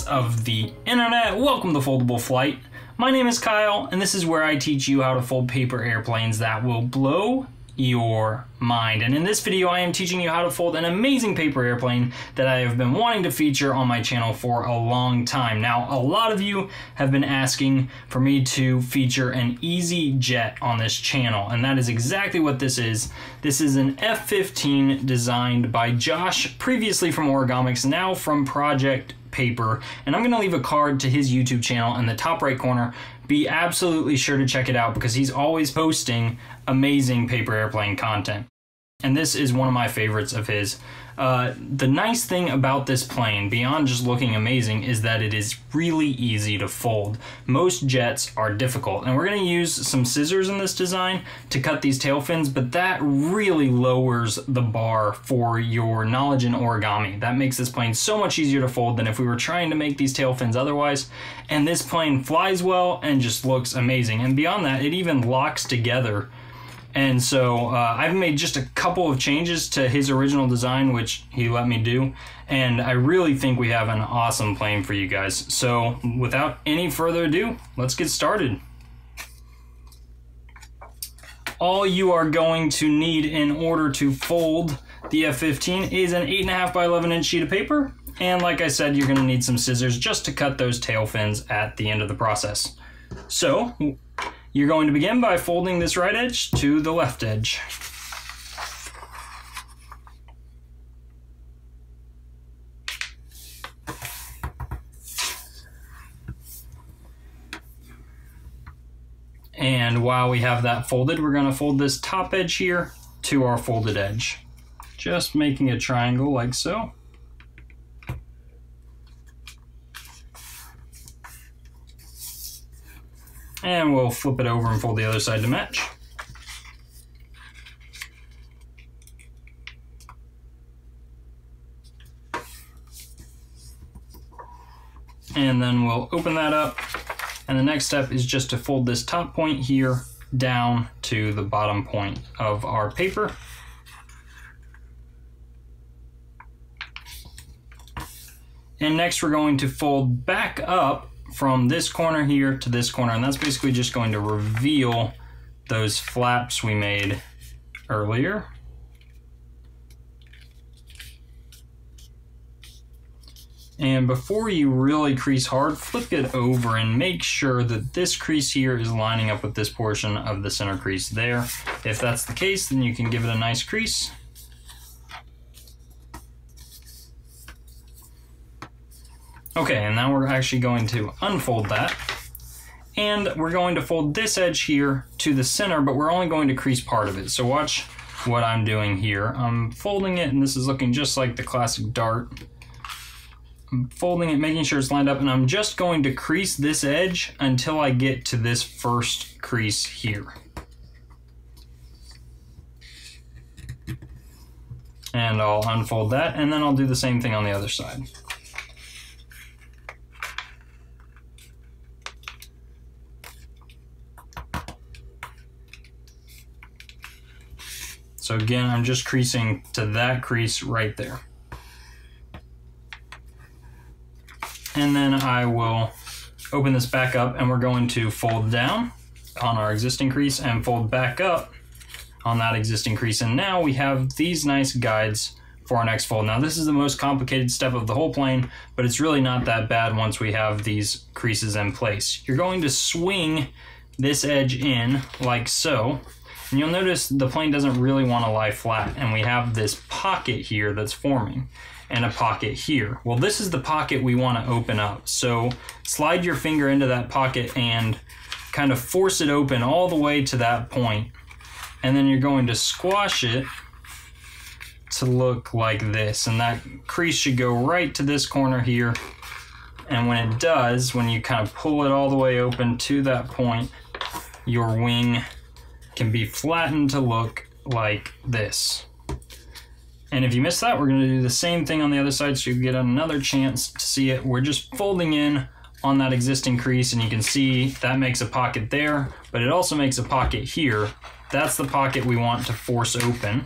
of the internet. Welcome to Foldable Flight. My name is Kyle, and this is where I teach you how to fold paper airplanes that will blow your mind. And in this video, I am teaching you how to fold an amazing paper airplane that I have been wanting to feature on my channel for a long time. Now, a lot of you have been asking for me to feature an easy jet on this channel, and that is exactly what this is. This is an F-15 designed by Josh, previously from Origami, now from Project Paper, and I'm going to leave a card to his YouTube channel in the top right corner. Be absolutely sure to check it out because he's always posting amazing paper airplane content. And this is one of my favorites of his. The nice thing about this plane, beyond just looking amazing, is that it is really easy to fold. Most jets are difficult, and we're going to use some scissors in this design to cut these tail fins, but that really lowers the bar for your knowledge in origami. That makes this plane so much easier to fold than if we were trying to make these tail fins otherwise. And this plane flies well and just looks amazing. And beyond that, it even locks together. And so I've made just a couple of changes to his original design, which he let me do, and I really think we have an awesome plane for you guys. So without any further ado, let's get started. All you are going to need in order to fold the F-15 is an 8.5 by 11 inch sheet of paper, and like I said, you're going to need some scissors just to cut those tail fins at the end of the process. So you're going to begin by folding this right edge to the left edge. And while we have that folded, we're going to fold this top edge here to our folded edge. Just making a triangle like so. And we'll flip it over and fold the other side to match. And then we'll open that up. And the next step is just to fold this top point here down to the bottom point of our paper. And next we're going to fold back up from this corner here to this corner, and that's basically just going to reveal those flaps we made earlier. And before you really crease hard, flip it over and make sure that this crease here is lining up with this portion of the center crease there. If that's the case, then you can give it a nice crease. Okay, and now we're actually going to unfold that, and we're going to fold this edge here to the center, but we're only going to crease part of it. So watch what I'm doing here. I'm folding it, and this is looking just like the classic dart. I'm folding it, making sure it's lined up, and I'm just going to crease this edge until I get to this first crease here. And I'll unfold that, and then I'll do the same thing on the other side. So again, I'm just creasing to that crease right there. And then I will open this back up, and we're going to fold down on our existing crease and fold back up on that existing crease. And now we have these nice guides for our next fold. Now this is the most complicated step of the whole plane, but it's really not that bad once we have these creases in place. You're going to swing this edge in like so. And you'll notice the plane doesn't really want to lie flat, and we have this pocket here that's forming and a pocket here. Well, this is the pocket we want to open up. So slide your finger into that pocket and kind of force it open all the way to that point. And then you're going to squash it to look like this. And that crease should go right to this corner here. And when it does, when you kind of pull it all the way open to that point, your wing can be flattened to look like this. And if you missed that, we're going to do the same thing on the other side so you get another chance to see it. We're just folding in on that existing crease, and you can see that makes a pocket there, but it also makes a pocket here. That's the pocket we want to force open.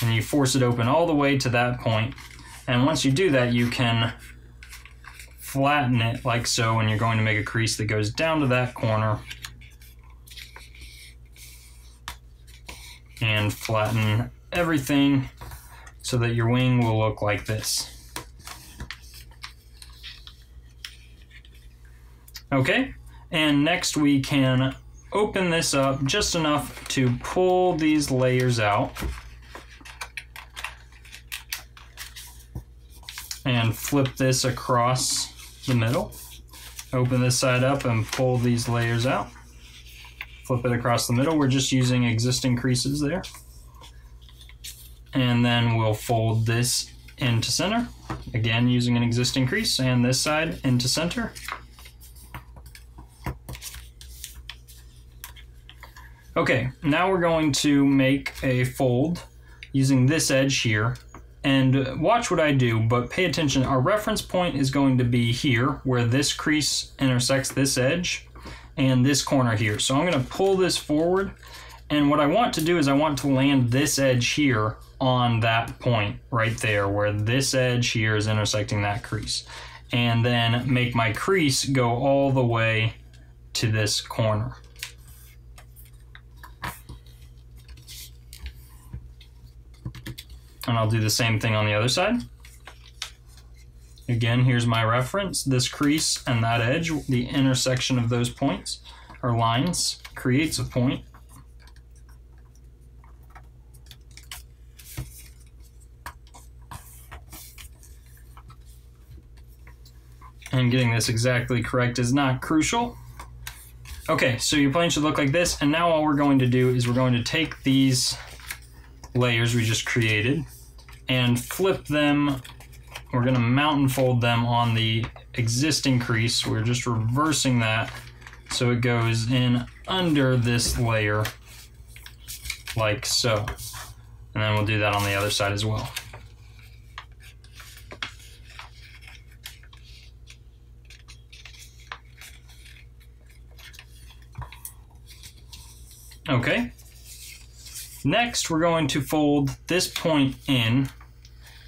And you force it open all the way to that point. And once you do that, you can flatten it like so, and you're going to make a crease that goes down to that corner. And flatten everything so that your wing will look like this. Okay, and next we can open this up just enough to pull these layers out and flip this across the middle. Open this side up and pull these layers out. Flip it across the middle. We're just using existing creases there. And then we'll fold this into center. Again, using an existing crease, and this side into center. Okay, now we're going to make a fold using this edge here. And watch what I do, but pay attention. Our reference point is going to be here, where this crease intersects this edge, and this corner here. So I'm going to pull this forward, and what I want to do is I want to land this edge here on that point right there, where this edge here is intersecting that crease. And then make my crease go all the way to this corner. And I'll do the same thing on the other side. Again, here's my reference. This crease and that edge, the intersection of those points or lines creates a point. And getting this exactly correct is not crucial. Okay, so your plane should look like this. And now all we're going to do is we're going to take these layers we just created and flip them. We're going to mount and fold them on the existing crease. We're just reversing that so it goes in under this layer like so. And then we'll do that on the other side as well. Okay. Next, we're going to fold this point in,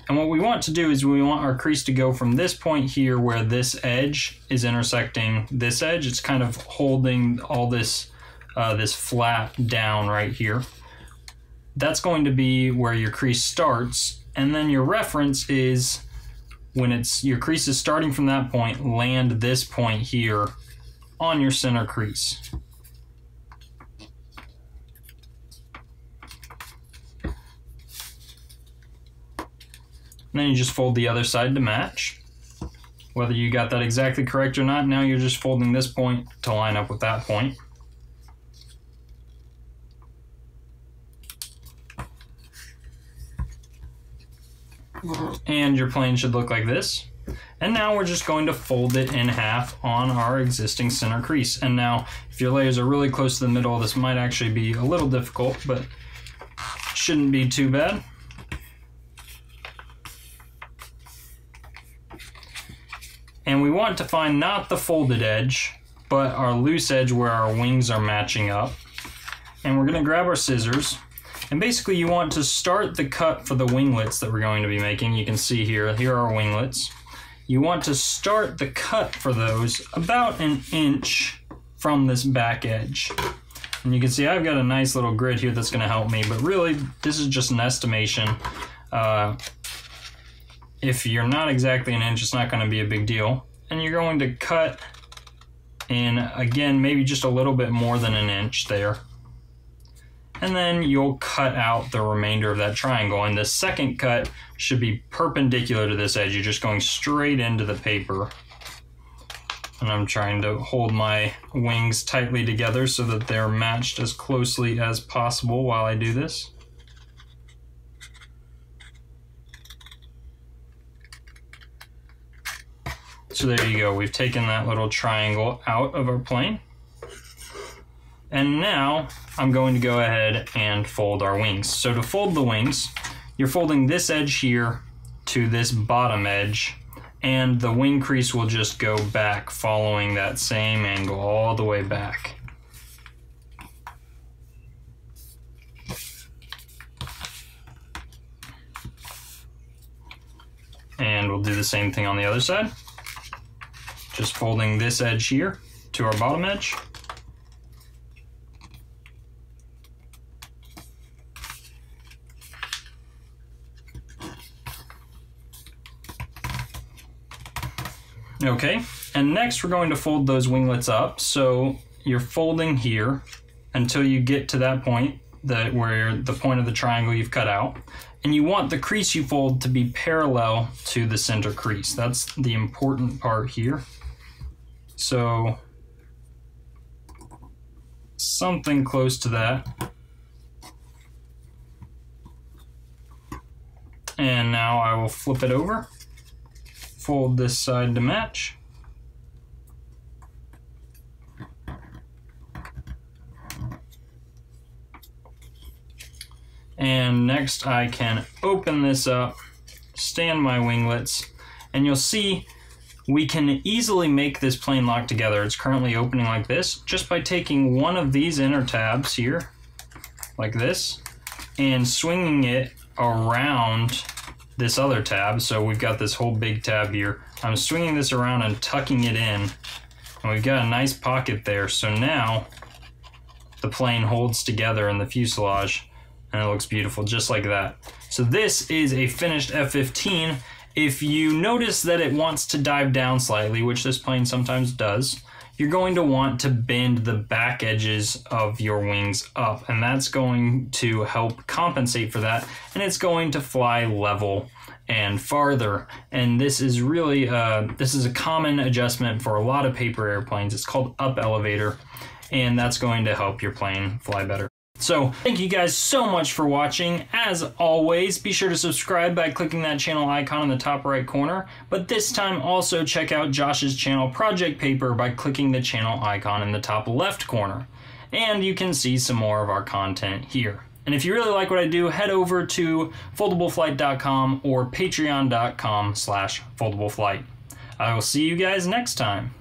and what we want to do is we want our crease to go from this point here where this edge is intersecting this edge. It's kind of holding all this this flat down right here. That's going to be where your crease starts, and then your reference is when your crease is starting from that point, land this point here on your center crease. And then you just fold the other side to match. Whether you got that exactly correct or not, now you're just folding this point to line up with that point. And your plane should look like this. And now we're just going to fold it in half on our existing center crease. And now, if your layers are really close to the middle, this might actually be a little difficult, but shouldn't be too bad. And we want to find not the folded edge, but our loose edge where our wings are matching up. And we're going to grab our scissors. And basically you want to start the cut for the winglets that we're going to be making. You can see here are our winglets. You want to start the cut for those about an inch from this back edge. And you can see I've got a nice little grid here that's going to help me, but really this is just an estimation. If you're not exactly an inch, it's not going to be a big deal. And you're going to cut in, again, maybe just a little bit more than an inch there. And then you'll cut out the remainder of that triangle. And the second cut should be perpendicular to this edge. You're just going straight into the paper. And I'm trying to hold my wings tightly together so that they're matched as closely as possible while I do this. So there you go, we've taken that little triangle out of our plane. And now I'm going to go ahead and fold our wings. So to fold the wings, you're folding this edge here to this bottom edge, and the wing crease will just go back following that same angle all the way back. And we'll do the same thing on the other side. Just folding this edge here to our bottom edge. Okay, and next we're going to fold those winglets up. So you're folding here until you get to that point, where the point of the triangle you've cut out. And you want the crease you fold to be parallel to the center crease. That's the important part here. So something close to that. And now I will flip it over. Fold this side to match. And next I can open this up, stand my winglets, and you'll see we can easily make this plane lock together. It's currently opening like this, just by taking one of these inner tabs here, like this, and swinging it around this other tab. So we've got this whole big tab here. I'm swinging this around and tucking it in, and we've got a nice pocket there. So now the plane holds together in the fuselage, and it looks beautiful just like that. So this is a finished F-15. If you notice that it wants to dive down slightly, which this plane sometimes does, you're going to want to bend the back edges of your wings up, and that's going to help compensate for that, and it's going to fly level and farther. And this is really this is a common adjustment for a lot of paper airplanes. It's called up elevator, and that's going to help your plane fly better. So thank you guys so much for watching. As always, be sure to subscribe by clicking that channel icon in the top right corner, but this time also check out Josh's channel Project Paper by clicking the channel icon in the top left corner, and you can see some more of our content here. And if you really like what I do, head over to foldableflight.com or patreon.com/foldableflight. I will see you guys next time.